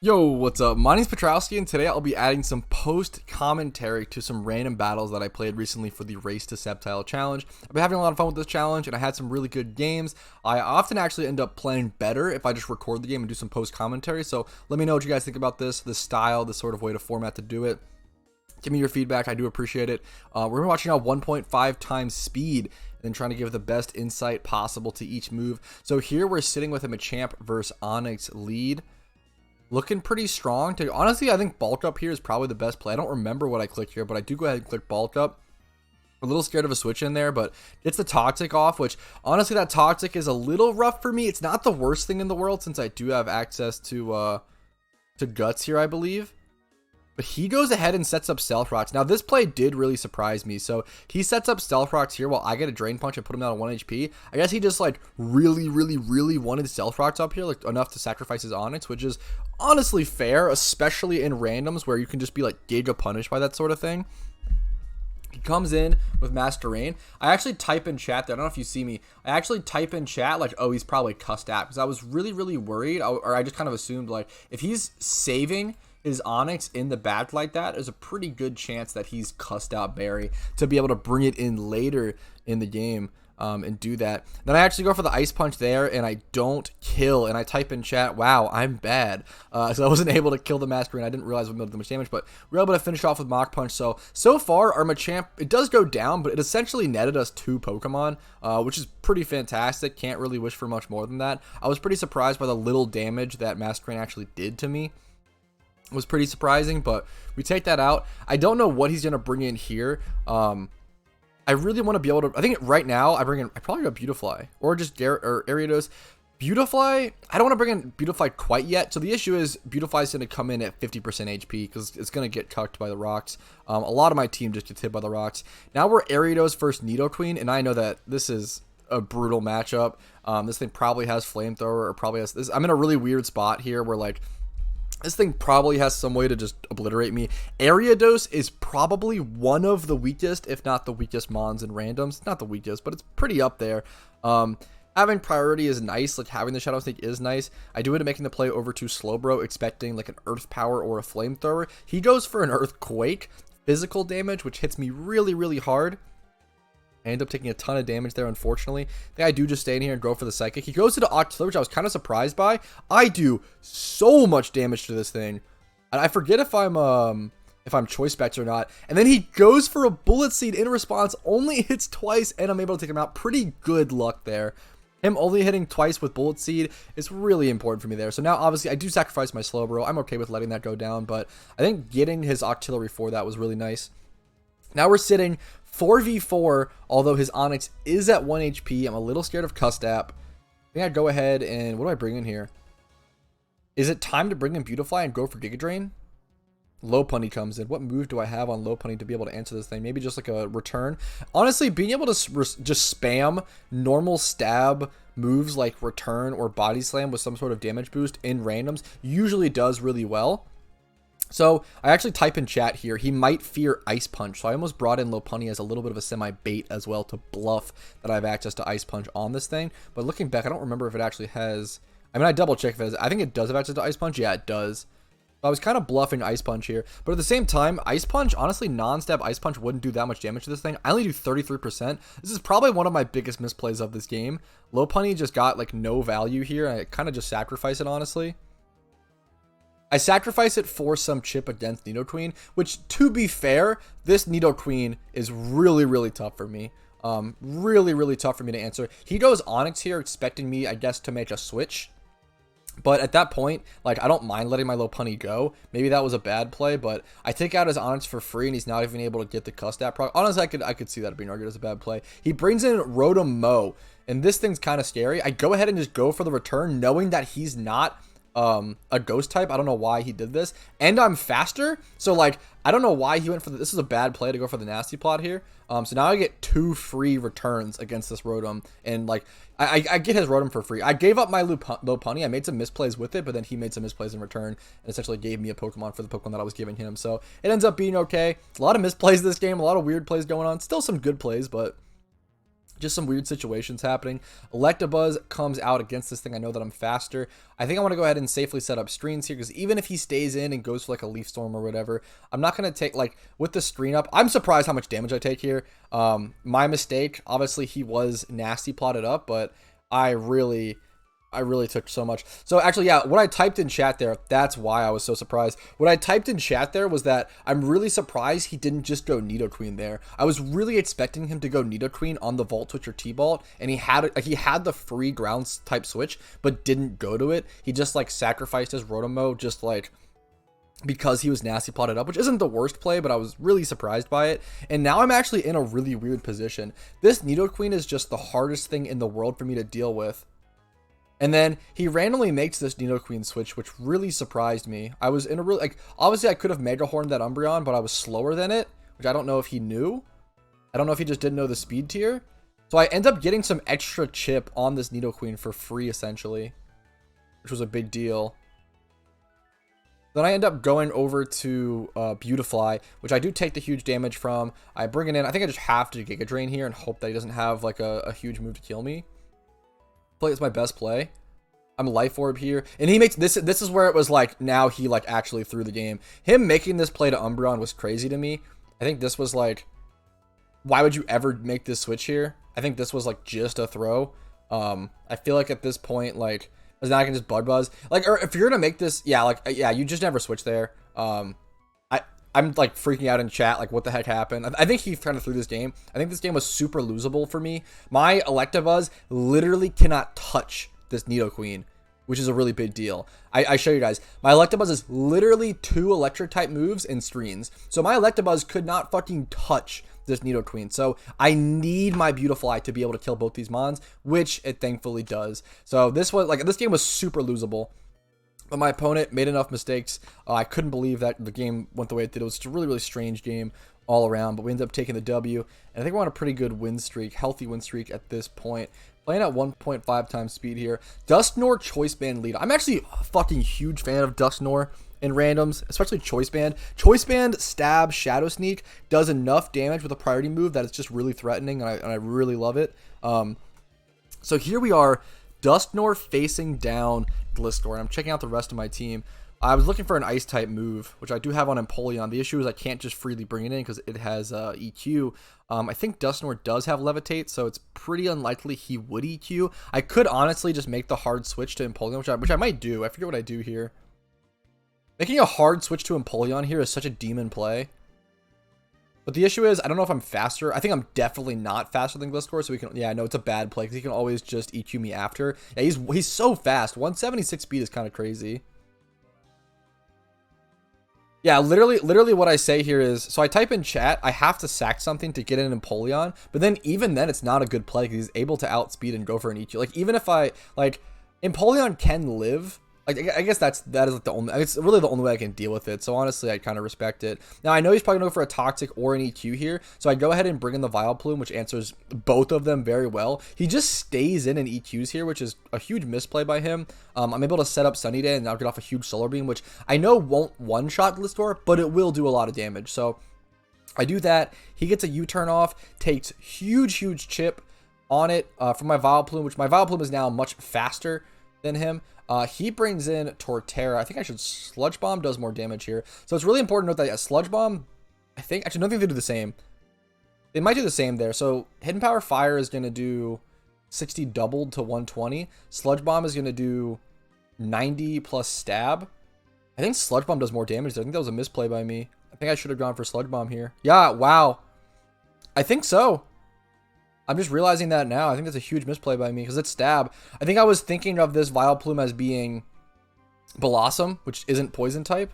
Yo, what's up? My name's Patrouski, and today I'll be adding some post-commentary to some random battles that I played recently for the Race to Sceptile challenge. I've been having a lot of fun with this challenge, and I had some really good games. I often actually end up playing better if I just record the game and do some post-commentary, so let me know what you guys think about this style, this sort of way to format to do it. Give me your feedback. I do appreciate it. We're watching now 1.5 times speed and trying to give the best insight possible to each move. So here we're sitting with a Machamp versus Onyx lead. Looking pretty strong. Honestly, I think bulk up here is probably the best play. I don't remember what I clicked here, but I do go ahead and click bulk up. A little scared of a switch in there, but gets the toxic off, which honestly that toxic is a little rough for me. It's not the worst thing in the world since I do have access to guts here, I believe. But he goes ahead and sets up Stealth Rocks. Now, this play did really surprise me. So, he sets up Stealth Rocks here while I get a Drain Punch and put him down to 1 HP. I guess he just, like, really wanted Stealth Rocks up here, like, enough to sacrifice his Onyx, which is honestly fair, especially in randoms where you can just be, like, Giga punished by that sort of thing. He comes in with Master Rain. I actually type in chat there. I don't know if you see me. I actually type in chat, like, oh, he's probably cussed out. Because I was really worried, or I just kind of assumed, like, if he's saving his Onyx in the back like that, there's a pretty good chance that he's cussed out Barry to be able to bring it in later in the game and do that. Then I actually go for the Ice Punch there and I don't kill, and I type in chat, wow, I'm bad. So I wasn't able to kill the Master and I didn't realize we would do much damage, but we were able to finish off with Mach Punch. So far our Machamp, it does go down, but it essentially netted us 2 Pokemon, which is pretty fantastic. Can't really wish for much more than that. I was pretty surprised by the little damage that Master actually did to me. Was pretty surprising, but we take that out. I don't know what he's gonna bring in here. I really want to be able to. I think right now I probably go Beutifuly or just Ariados. Beutifuly, I don't want to bring in Beutifuly quite yet. So the issue is Beautifly's gonna come in at 50% HP because it's gonna get cucked by the rocks. A lot of my team just gets hit by the rocks. Now we're Ariados versus Nidoqueen, and I know that this is a brutal matchup. This thing probably has Flamethrower or probably has this. I'm in a really weird spot here where like. This thing probably has some way to just obliterate me. Ariados is probably one of the weakest, if not the weakest Mons in randoms. Not the weakest, but it's pretty up there. Having priority is nice. Like, having the Shadow Snake is nice. I do end up making the play over to Slowbro, expecting, like, an Earth Power or a Flamethrower. He goes for an Earthquake. Physical damage, which hits me really hard. I end up taking a ton of damage there, unfortunately. I think I do just stay in here and go for the Psychic. He goes to the Octillery, which I was kind of surprised by. I do so much damage to this thing. And I forget if I'm Choice Specs or not. And then he goes for a Bullet Seed in response, only hits twice, and I'm able to take him out. Pretty good luck there. Him only hitting twice with Bullet Seed is really important for me there. So now, obviously, I do sacrifice my Slowbro. I'm okay with letting that go down, but I think getting his Octillery for that was really nice. Now we're sitting 4v4, although his Onyx is at 1 HP. I'm a little scared of Custap. I think I'd go ahead and... What do I bring in here? Is it time to bring in Beutifuly and go for Giga Drain? Lopunny comes in. What move do I have on Lopunny to be able to answer this thing? Maybe just like a return? Honestly, being able to just spam normal stab moves like return or body slam with some sort of damage boost in randoms usually does really well. So, I actually type in chat here, he might fear Ice Punch, so I almost brought in Lopunny as a little bit of a semi-bait as well to bluff that I have access to Ice Punch on this thing, but looking back, I don't remember if it actually has, I mean, I double-check if it has, I think it does have access to Ice Punch, yeah, it does. So I was kind of bluffing Ice Punch here, but at the same time, Ice Punch, honestly, non-stab Ice Punch wouldn't do that much damage to this thing. I only do 33%. This is probably one of my biggest misplays of this game. Lopunny just got, like, no value here, and I kind of just sacrifice it, honestly. I sacrifice it for some chip against Nidoqueen, which, to be fair, this Nidoqueen is really tough for me. Really tough for me to answer. He goes Onyx here, expecting me, I guess, to make a switch. But at that point, like, I don't mind letting my Lopunny go. Maybe that was a bad play, but I take out his Onyx for free, and he's not even able to get the Custap proc. Honestly, I could see that being argued as a bad play. He brings in Rotom-Mow, and this thing's kind of scary. I go ahead and just go for the return, knowing that he's not a ghost type. I don't know why he did this, and I'm faster, so like I don't know why he went for this is a bad play to go for the nasty plot here. So now I get 2 free returns against this Rotom, and like I get his Rotom for free. I gave up my Lopunny. I made some misplays with it, but then he made some misplays in return and essentially gave me a Pokemon for the Pokemon that I was giving him. So it ends up being okay. A lot of misplays this game, a lot of weird plays going on, still some good plays, but Just some weird situations happening. Electabuzz comes out against this thing. I know that I'm faster. I think I want to go ahead and safely set up screens here, because even if he stays in and goes for like a Leaf Storm or whatever, I'm not going to take, like, with the screen up, I'm surprised how much damage I take here. My mistake. Obviously, he was nasty plotted up, but I really took so much. So actually, yeah, what I typed in chat there, that's why I was so surprised. What I typed in chat there was that I'm really surprised he didn't just go Nidoqueen there. I was really expecting him to go Nidoqueen on the Volt Switch or T-Balt, and he had the free ground type switch, but didn't go to it. He just like sacrificed his Rotom just like because he was nasty plotted up, which isn't the worst play, but I was really surprised by it. And now I'm actually in a really weird position. This Nidoqueen is just the hardest thing in the world for me to deal with. And then he randomly makes this Nidoqueen switch, which really surprised me. I was in a really, like, obviously I could have Mega Horned that Umbreon, but I was slower than it, which I don't know if he knew. I don't know if he just didn't know the speed tier. So I end up getting some extra chip on this Nidoqueen for free, essentially, which was a big deal. Then I end up going over to Beutifuly, which I do take the huge damage from. I bring it in. I think I just have to Giga Drain here and hope that he doesn't have like a huge move to kill me. It's my best play. I'm Life Orb here, and he makes this is where it was like, now he like actually threw the game. Him making this play to Umbreon was crazy to me. I think this was like, why would you ever make this switch here? I think this was like just a throw. I feel like at this point, like, now I can just Bud Buzz, like, or if you're gonna make this, yeah, like, yeah, you just never switch there. I'm like freaking out in chat, like, what the heck happened? I think he kind of threw this game. I think this game was super losable for me. My Electabuzz literally cannot touch this Nidoqueen, which is a really big deal. I show you guys. My Electabuzz is literally 2 electric type moves and screens. So my Electabuzz could not fucking touch this Nidoqueen. So I need my Beutifuly to be able to kill both these mons, which it thankfully does. So this game was super losable. But my opponent made enough mistakes. I couldn't believe that the game went the way it did. It was just a really, really strange game all around. But we ended up taking the W. And I think we're on a pretty good win streak, healthy win streak at this point. Playing at 1.5 times speed here. Dusknoir Choice Band lead. I'm actually a fucking huge fan of Dusknoir in randoms, especially Choice Band. Choice Band, Stab, Shadow Sneak does enough damage with a priority move that it's just really threatening, and I really love it. So here we are. Dusknoir facing down Dusknoir, and I'm checking out the rest of my team. I was looking for an ice type move, which I do have on Empoleon. The issue is I can't just freely bring it in because it has EQ. I think Dusknoir does have Levitate, so it's pretty unlikely he would EQ. I could honestly just make the hard switch to Empoleon, which I might do. I forget what I do here. Making a hard switch to Empoleon here is such a demon play. But the issue is, I don't know if I'm faster. I think I'm definitely not faster than Dusknoir, so we can, yeah, I know it's a bad play because he can always just EQ me after. Yeah, he's so fast. 176 speed is kind of crazy. Yeah, literally what I say here is, so I type in chat, I have to sack something to get in Empoleon, but then even then it's not a good play because he's able to outspeed and go for an EQ. Like, even if Empoleon can live. Like, I guess that is like the only, it's really the only way I can deal with it. So honestly, I kind of respect it. Now I know he's probably gonna go for a Toxic or an EQ here, so I go ahead and bring in the Vileplume, which answers both of them very well. He just stays in and EQs here, which is a huge misplay by him. I'm able to set up Sunny Day and now get off a huge Solar Beam, which I know won't one-shot Dusknoir, but it will do a lot of damage. So I do that. He gets a U-turn off, takes huge chip on it from my Vileplume, which my Vileplume is now much faster than him. He brings in Torterra. I think I should Sludge Bomb, does more damage here. So it's really important to note that a Sludge Bomb, I think, actually, I don't think they do the same. They might do the same there. So Hidden Power Fire is going to do 60 doubled to 120. Sludge Bomb is going to do 90 plus Stab. I think Sludge Bomb does more damage. I think that was a misplay by me. I think I should have gone for Sludge Bomb here. Yeah, wow. I think so. I'm just realizing that now. I think that's a huge misplay by me because it's Stab. I think I was thinking of this Vileplume as being Blossom, which isn't poison type.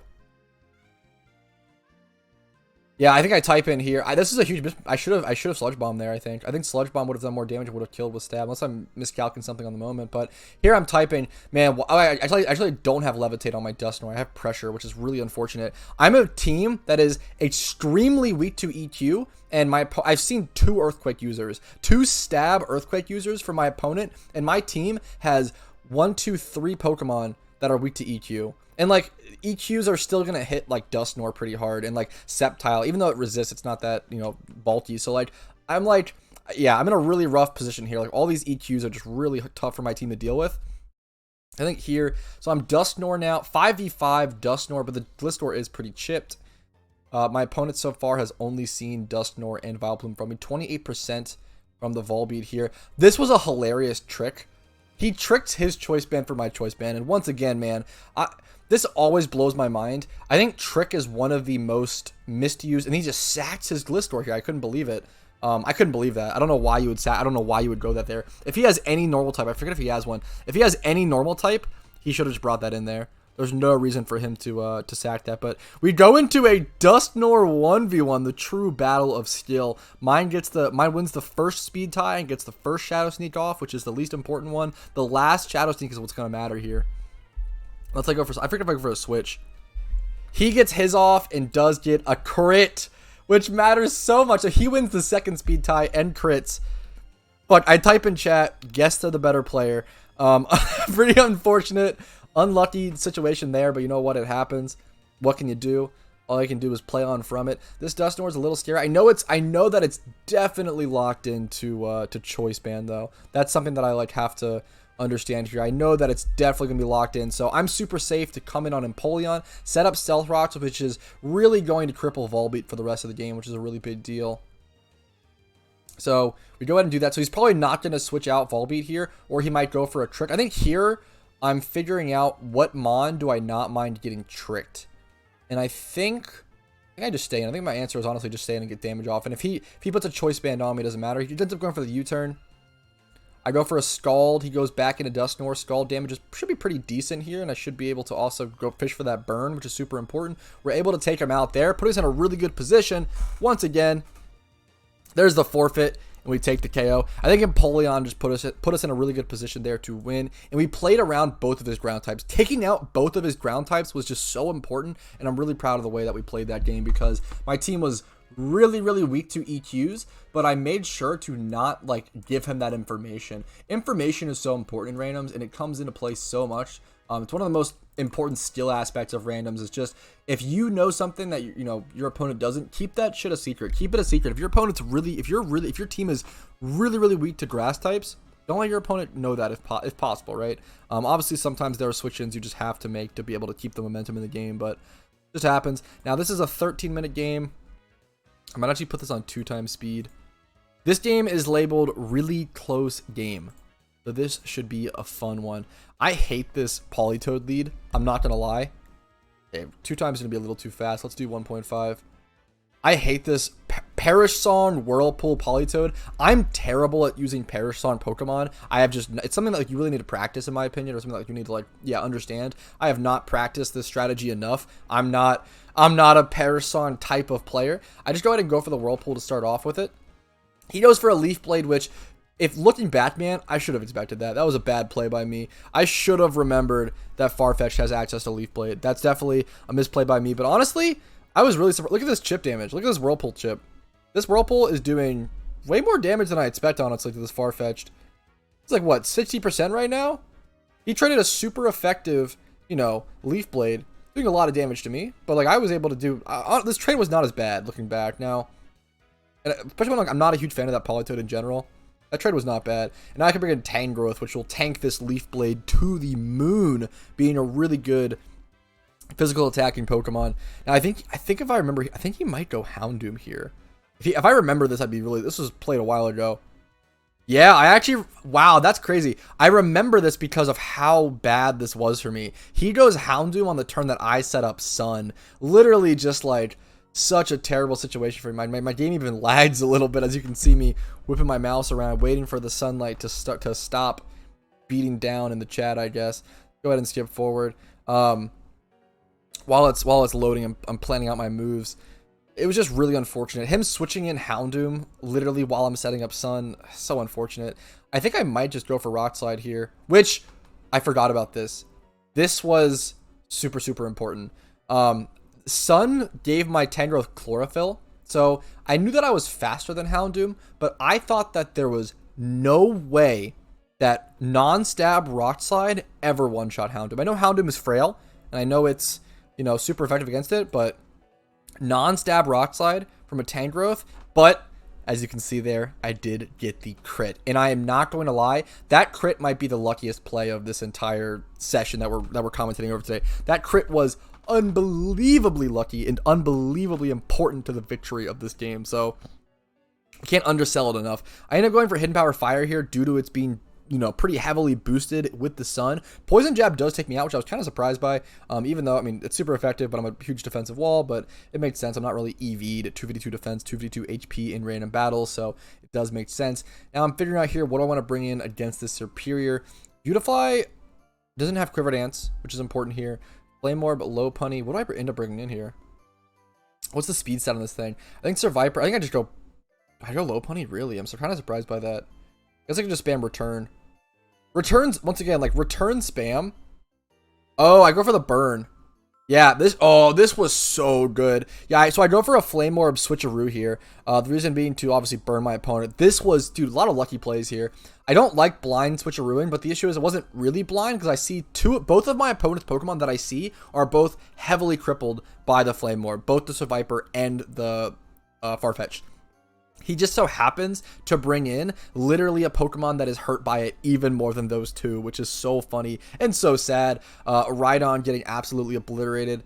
Yeah, I think I type in here. This is a huge I should have Sludge Bomb there, I think. I think Sludge Bomb would have done more damage and would have killed with Stab, unless I'm miscalculating something on the moment. But here I'm typing, man, I actually don't have Levitate on my Dusknoir. I have Pressure, which is really unfortunate. I'm a team that is extremely weak to EQ, and I've seen 2 Earthquake users, 2 Stab Earthquake users for my opponent, and my team has 1, 2, 3 Pokemon that are weak to EQ. And like, EQs are still gonna hit like Dusknoir pretty hard, and like Sceptile, even though it resists, it's not that, you know, bulky. So like, I'm like, yeah, I'm in a really rough position here. Like all these EQs are just really tough for my team to deal with. I think here, so I'm Dusknoir now, 5v5 Dusknoir, but the Dusknoir is pretty chipped. My opponent so far has only seen Dusknoir and Vileplume from me, 28% from the Volbeat here. This was a hilarious trick. He tricked his choice band for my choice band, and once again, man, this always blows my mind. I think Trick is one of the most misused, and he just sacks his Glistor here. I couldn't believe it. I couldn't believe that. I don't know why you would I don't know why you would go that there. If he has any normal type, I forget if he has one. If he has any normal type, he should have just brought that in there. There's no reason for him to sack that. But we go into a Dusknoir 1v1, the true battle of skill. Mine wins the first speed tie and gets the first Shadow Sneak off, which is the least important one. The last Shadow Sneak is what's gonna matter here. I forget if I go for a switch. He gets his off and does get a crit, which matters so much. So he wins the second speed tie and crits. But I type in chat, guess they're the better player. Pretty unfortunate, unlucky situation there, but you know what? It happens. What can you do? All I can do is play on from it. This Dusknoir is a little scary. I know that it's definitely locked into to choice band though. That's something that I have to understand here. I know that it's definitely gonna be locked in, so I'm super safe to come in on Empoleon, set up Stealth Rocks, which is really going to cripple Volbeat for the rest of the game, which is a really big deal. So we go ahead and do that. So he's probably not going to switch out Volbeat here, or he might go for a trick. I think here I'm figuring out what Mon do I not mind getting tricked. And I think I just stay in. I think my answer is honestly just stay in and get damage off. And if he puts a choice band on me, it doesn't matter. He ends up going for the U-turn. I go for a Scald. He goes back into Dusknoir. Scald damage should be pretty decent here, and I should be able to also go fish for that burn, which is super important. We're able to take him out there, put us in a really good position. Once again, there's the forfeit, and we take the KO. I think Empoleon just put us in a really good position there to win, and we played around both of his ground types. Taking out both of his ground types was just so important, and I'm really proud of the way that we played that game because my team was really, really weak to EQs, but I made sure to not give him that information. Information is so important in randoms, and it comes into play so much. It's one of the most important skill aspects of randoms. Is just if you know something that your opponent doesn't, keep that shit a secret. Keep it a secret. If your opponent's if your team is really weak to grass types, don't let your opponent know that if possible, right? Obviously sometimes there are switch-ins you just have to make to be able to keep the momentum in the game, but it just happens. Now this is a 13-minute game. I might actually put this on 2x speed. This game is labeled really close game, so this should be a fun one. I hate this Politoed lead. I'm not gonna lie. Okay, 2 times is gonna be a little too fast. Let's do 1.5. I hate this Perish Song Whirlpool Politoed. I'm terrible at using Perish Song Pokemon. It's something that you really need to practice, in my opinion, or something that you need to understand. I have not practiced this strategy enough. I'm not a Perish Song type of player. I just go ahead and go for the Whirlpool to start off with it. He goes for a Leaf Blade, which, if looking back, man, I should have expected that. That was a bad play by me. I should have remembered that Farfetch'd has access to Leaf Blade. That's definitely a misplay by me. But honestly, I was really surprised. Look at this chip damage. Look at this Whirlpool chip. This Whirlpool is doing way more damage than I expect, honestly, to this Farfetch'd. It's like, what, 60% right now? He traded a super effective, Leaf Blade, doing a lot of damage to me. But, I was able to do... this trade was not as bad, looking back. Now, and especially when I'm not a huge fan of that Politoed in general. That trade was not bad. And now I can bring in Tangrowth, which will tank this Leaf Blade to the moon, being a really good physical attacking Pokemon. Now, I think if I remember, I think he might go Houndoom here. If I remember this, this was played a while ago. Yeah, wow, that's crazy. I remember this because of how bad this was for me. He goes Houndoom on the turn that I set up Sun. Literally just such a terrible situation for me. My game even lags a little bit, as you can see me whipping my mouse around, waiting for the sunlight to stop beating down in the chat, I guess. Go ahead and skip forward. While it's loading, I'm planning out my moves. It was just really unfortunate. Him switching in Houndoom literally while I'm setting up Sun, so unfortunate. I think I might just go for Rock Slide here, which I forgot about this. This was super, super important. Sun gave my Tangrowth Chlorophyll, so I knew that I was faster than Houndoom, but I thought that there was no way that non-stab Rock Slide ever one-shot Houndoom. I know Houndoom is frail, and I know it's, super effective against it, but non-stab Rock Slide from a Tangrowth, but as you can see there, I did get the crit. And I am not going to lie, that crit might be the luckiest play of this entire session that we're commentating over today. That crit was unbelievably lucky and unbelievably important to the victory of this game. So I can't undersell it enough. I ended up going for Hidden Power Fire here due to its being, you know, pretty heavily boosted with the sun. Poison Jab does take me out, which I was kind of surprised by, even though, I mean, it's super effective, but I'm a huge defensive wall, but it makes sense. I'm not really EV'd at 252 defense, 252 HP in random battles, so it does make sense. Now I'm figuring out here what I want to bring in against this superior. Beutifuly doesn't have Quiver Dance, which is important here. Flame Orb, Low Punny. What do I end up bringing in here? What's the speed set on this thing? I think Survivor. I think I go Low Punny, really? I'm kind of surprised by that. I guess I can just spam Return. Returns, once again, like return spam. Oh, I go for the burn. Yeah, this was so good. Yeah, so I go for a Flame Orb switcheroo here. The reason being to obviously burn my opponent. This was, dude, a lot of lucky plays here. I don't like blind switcherooing, but the issue is it wasn't really blind because I see both of my opponent's Pokemon that I see are both heavily crippled by the Flame Orb, both the Survivor and the Farfetch'd. He just so happens to bring in literally a Pokemon that is hurt by it even more than those two, which is so funny and so sad. Rhydon getting absolutely obliterated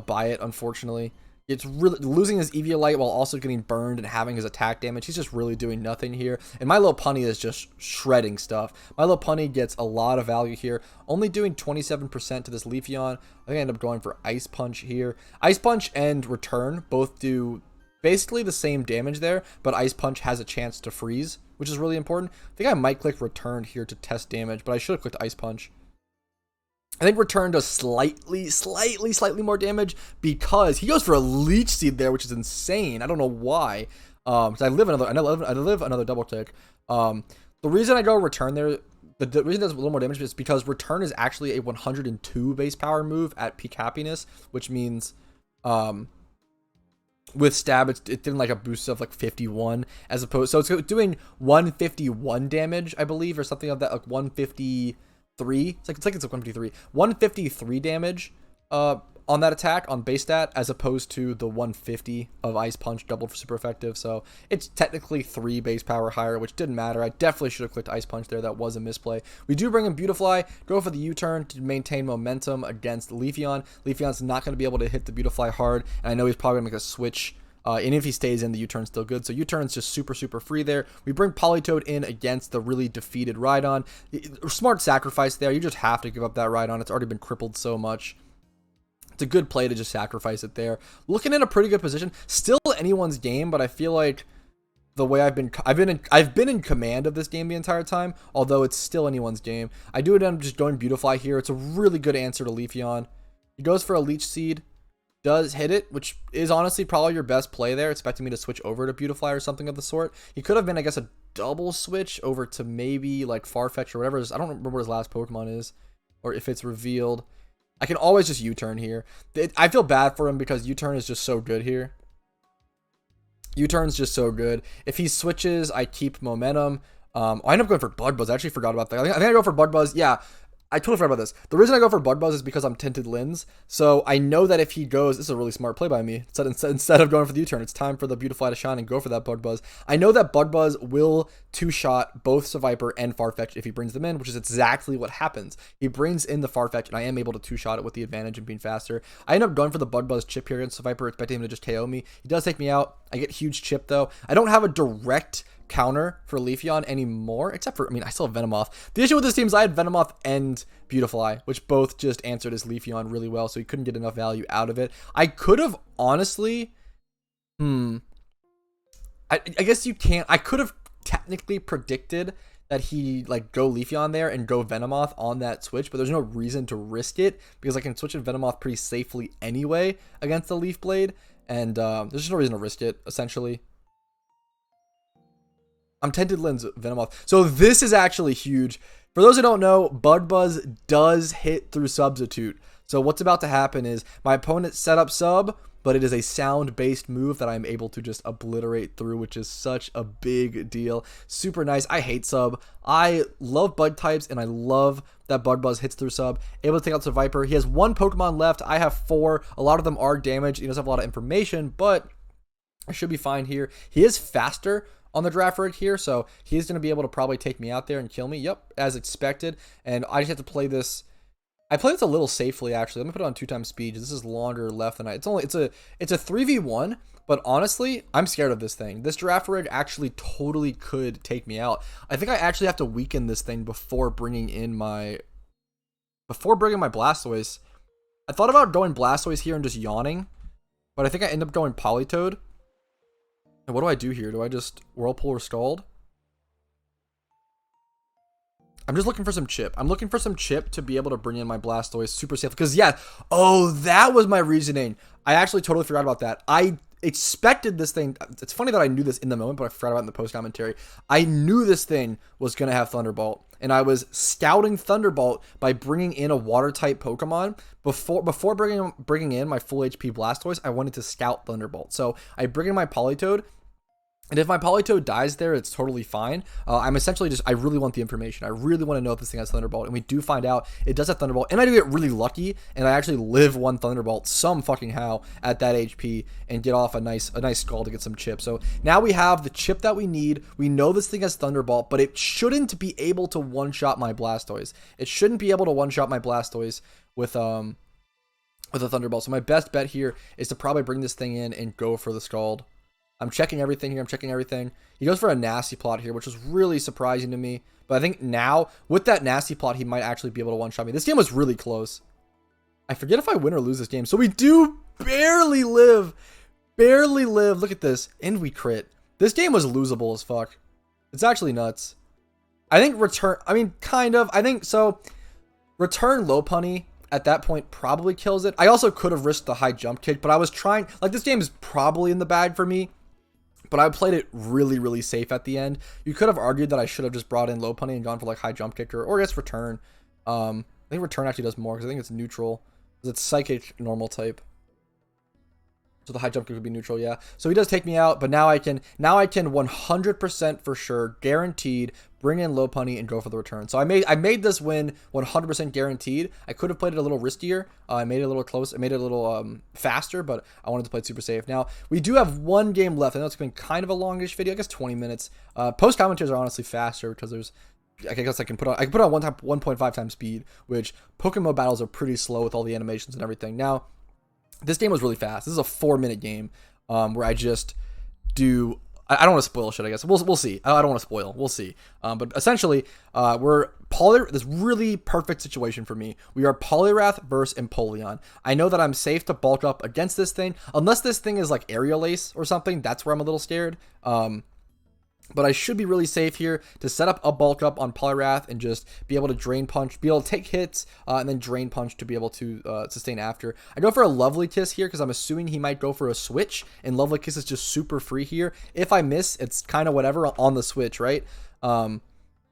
by it, unfortunately. It's really losing his Eviolite while also getting burned and having his attack damage. He's just really doing nothing here. And my little Punny is just shredding stuff. My little Punny gets a lot of value here. Only doing 27% to this Leafeon. I think I end up going for Ice Punch here. Ice Punch and Return both do basically the same damage there, but Ice Punch has a chance to freeze, which is really important. I think I might click Return here to test damage, but I should have clicked Ice Punch. I think Return does slightly more damage because he goes for a Leech Seed there, which is insane. I don't know why. So I live another double click. The reason I go Return there, the reason it does a little more damage is because Return is actually a 102 base power move at peak happiness, which means with stab it's did like a boost of like 51 as opposed, so it's doing 151 damage, I believe, or something of that, like 153. It's like 153 damage on that attack on base stat, as opposed to the 150 of Ice Punch doubled for super effective. So it's technically 3 base power higher, which didn't matter. I definitely should have clicked Ice Punch there. That was a misplay. We do bring in Beutifuly, go for the U-turn to maintain momentum against Leafeon. Leafeon's not going to be able to hit the Beutifuly hard, and I know he's probably going to make a switch. And if he stays in, the U-turn's still good. So U-turn's just super free there. We bring Politoed in against the really defeated Rhydon. Smart sacrifice there. You just have to give up that Rhydon. It's already been crippled so much. It's a good play to just sacrifice it there. Looking in a pretty good position. Still anyone's game, but I feel like the way I've been in command of this game the entire time, although it's still anyone's game. I do end up just going Beutifuly here. It's a really good answer to Leafeon. He goes for a Leech Seed. Does hit it, which is honestly probably your best play there, expecting me to switch over to Beutifuly or something of the sort. He could have been, I guess, a double switch over to maybe like Farfetch'd or whatever. I don't remember what his last Pokemon is, or if it's revealed. I can always just U-turn here. I feel bad for him because U-turn is just so good here. U-turn's just so good. If he switches, I keep momentum. I end up going for Bud Buzz. I actually forgot about that. I think I go for Bud Buzz. Yeah. I totally forgot about this. The reason I go for Bud Buzz is because I'm Tinted Lens. So I know that if he goes, this is a really smart play by me. Instead of going for the U-turn, it's time for the Beutifuly to shine and go for that Bud Buzz. I know that Bud Buzz will two-shot both Survivor and Farfetch'd if he brings them in, which is exactly what happens. He brings in the Farfetch'd, and I am able to two-shot it with the advantage and being faster. I end up going for the Bud Buzz chip here against Survivor, expecting him to just KO me. He does take me out. I get huge chip, though. I don't have a direct counter for Leafeon anymore, except for, I mean, I still have Venomoth. The issue with this team is I had Venomoth and Beutifuly, which both just answered his Leafeon really well, so he couldn't get enough value out of it. I could have honestly, I guess you can't, I could have technically predicted that he like go Leafeon there and go Venomoth on that switch, but there's no reason to risk it because I can switch in Venomoth pretty safely anyway against the Leaf Blade, and there's just no reason to risk it, essentially. I'm Tinted Lens Venomoth. So this is actually huge. For those who don't know, Bud Buzz does hit through Substitute. So what's about to happen is my opponent set up sub, but it is a sound-based move that I'm able to just obliterate through, which is such a big deal. Super nice. I hate sub. I love Bud types, and I love that Bud Buzz hits through sub. Able to take out Viper. He has 1 Pokemon left. I have 4. A lot of them are damaged. He doesn't have a lot of information, but I should be fine here. He is faster on the draft rig here, so he's going to be able to probably take me out there and kill me. Yep, as expected. And I just have to play this. I play this a little safely, actually. Let me put it on 2x speed. This is longer left than it's a 3v1, but honestly, I'm scared of this thing. This giraffe rig actually totally could take me out. I think I actually have to weaken this thing before bringing my Blastoise. I thought about going Blastoise here and just yawning, but I think I end up going Politoed. And what do I do here? Do I just Whirlpool or Scald? I'm just looking for some chip. I'm looking for some chip to be able to bring in my Blastoise super safe. Because, yeah, oh, that was my reasoning. I actually totally forgot about that. I expected this thing. It's funny that I knew this in the moment, but I forgot about it in the post commentary. I knew this thing was going to have Thunderbolt. And I was scouting Thunderbolt by bringing in a water-type Pokemon. Before bringing in my full HP Blastoise, I wanted to scout Thunderbolt. So I bring in my Politoed. And if my Politoed dies there, it's totally fine. I'm essentially I really want the information. I really want to know if this thing has Thunderbolt. And we do find out it does have Thunderbolt. And I do get really lucky. And I actually live one Thunderbolt some fucking how at that HP and get off a nice Skull to get some chip. So now we have the chip that we need. We know this thing has Thunderbolt, but it shouldn't be able to one-shot my Blastoise. It shouldn't be able to one-shot my Blastoise with a Thunderbolt. So my best bet here is to probably bring this thing in and go for the Scald. I'm checking everything here. I'm checking everything. He goes for a nasty plot here, which was really surprising to me. But I think now, with that nasty plot, he might actually be able to one-shot me. This game was really close. I forget if I win or lose this game. So we do barely live. Barely live. Look at this. And we crit. This game was losable as fuck. It's actually nuts. I think return... I mean, kind of. I think so. Return Lopunny at that point probably kills it. I also could have risked the high jump kick, but I was trying... Like, this game is probably in the bag for me. But I played it really, really safe at the end. You could have argued that I should have just brought in Lopunny and gone for like high jump kicker, or I guess return. I think return actually does more because I think it's neutral. Because it's psychic normal type. So the high jump kick would be neutral, yeah. So he does take me out, but now I can 100% for sure, guaranteed, bring in Lopunny and go for the return. So I made this win 100% guaranteed. I could have played it a little riskier. I made it a little close. I made it a little faster, but I wanted to play it super safe. Now, we do have one game left. I know it's been kind of a longish video, I guess 20 minutes. Post commentaries are honestly faster because there's... I guess I can put on 1.5 times speed, which PokeMMO battles are pretty slow with all the animations and everything. Now, this game was really fast. This is a 4-minute game where I just do... I don't want to spoil shit, I guess. We'll see. I don't want to spoil. We'll see. But essentially, we're this really perfect situation for me. We are Poliwrath versus Empoleon. I know that I'm safe to bulk up against this thing. Unless this thing is like Aerial Ace or something. That's where I'm a little scared. But I should be really safe here to set up a bulk up on Poliwrath and just be able to Drain Punch, be able to take hits, and then Drain Punch to be able to sustain after. I go for a Lovely Kiss here because I'm assuming he might go for a switch, and Lovely Kiss is just super free here. If I miss, it's kind of whatever on the switch, right?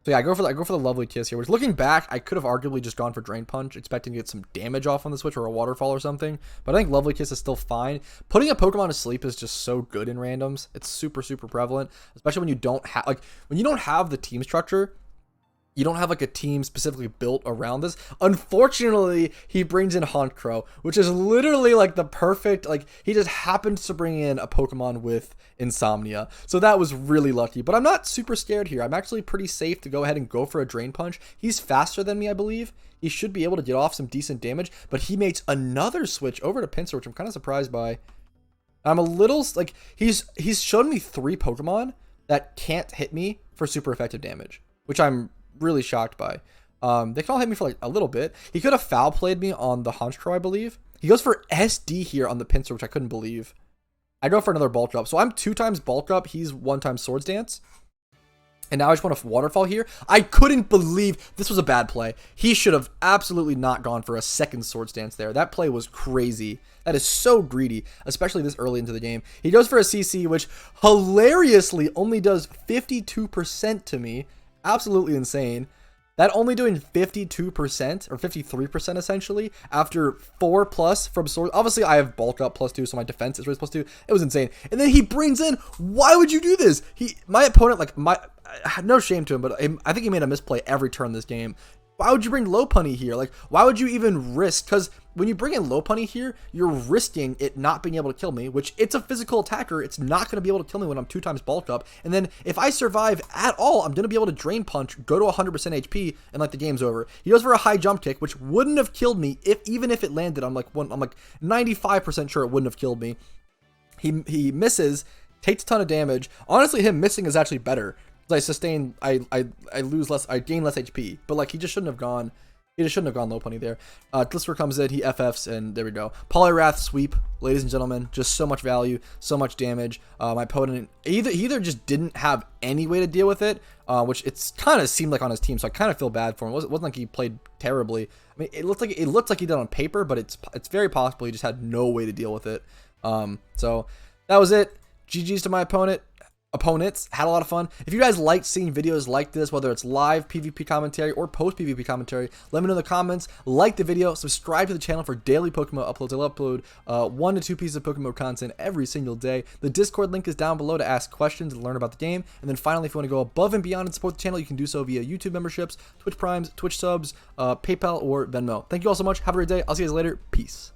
So yeah, I go for the Lovely Kiss here, which looking back, I could have arguably just gone for Drain Punch, expecting to get some damage off on the switch or a Waterfall or something. But I think Lovely Kiss is still fine. Putting a Pokemon to sleep is just so good in randoms. It's super, super prevalent, especially when you don't have the team structure. You don't have like a team specifically built around this. Unfortunately, he brings in Honchkrow, which is literally like the perfect, like he just happens to bring in a Pokemon with Insomnia. So that was really lucky, but I'm not super scared here. I'm actually pretty safe to go ahead and go for a Drain Punch. He's faster than me, I believe. He should be able to get off some decent damage, but he makes another switch over to Pinsir, which I'm kind of surprised by. I'm a little like he's shown me 3 Pokemon that can't hit me for super effective damage, which I'm really shocked by. They can all hit me for like a little bit. He could have foul played me on the Honchkrow, I believe. He goes for SD here on the Pinsir, which I couldn't believe. I go for another bulk up. So I'm 2 times bulk up. He's 1 time Swords Dance. And now I just want a Waterfall here. I couldn't believe this was a bad play. He should have absolutely not gone for a second Swords Dance there. That play was crazy. That is so greedy, especially this early into the game. He goes for a CC, which hilariously only does 52% to me. Absolutely insane. That only doing 52% or 53% essentially after 4+ from Sword. Obviously, I have bulk up +2, so my defense is raised +2. It was insane. And then he brings in. Why would you do this? My opponent, like no shame to him, but I think he made a misplay every turn this game. Why would you bring Lopunny here? Like, why would you even risk? Because when you bring in Lopunny here, you're risking it not being able to kill me, which it's a physical attacker. It's not going to be able to kill me when I'm 2 times bulked up. And then if I survive at all, I'm going to be able to Drain Punch, go to 100% HP, and like the game's over. He goes for a high jump kick, which wouldn't have killed me even if it landed. I'm like 95% sure it wouldn't have killed me. He misses, takes a ton of damage. Honestly, him missing is actually better. I sustain, I lose less, I gain less HP, but like he just shouldn't have gone. He just shouldn't have gone Lopunny there. Dusknoir comes in, he FFs, and there we go. Poliwrath Sweep, ladies and gentlemen, just so much value, so much damage. My opponent he either just didn't have any way to deal with it, which it's kind of seemed like on his team, so I kind of feel bad for him. It wasn't like he played terribly. I mean, it looked like he did on paper, but it's very possible he just had no way to deal with it. So that was it. GG's to my opponents. Had a lot of fun. If you guys liked seeing videos like this, whether it's live PvP commentary or post PvP commentary, let me know in the comments. Like the video, subscribe to the channel for daily PokeMMO uploads. I'll upload 1 to 2 pieces of PokeMMO content every single day. The Discord link is down below to ask questions and learn about the game. And then finally, if you want to go above and beyond and support the channel, you can do so via YouTube memberships, Twitch Primes, Twitch subs, PayPal, or Venmo. Thank you all so much. Have a great day. I'll see you guys later. Peace.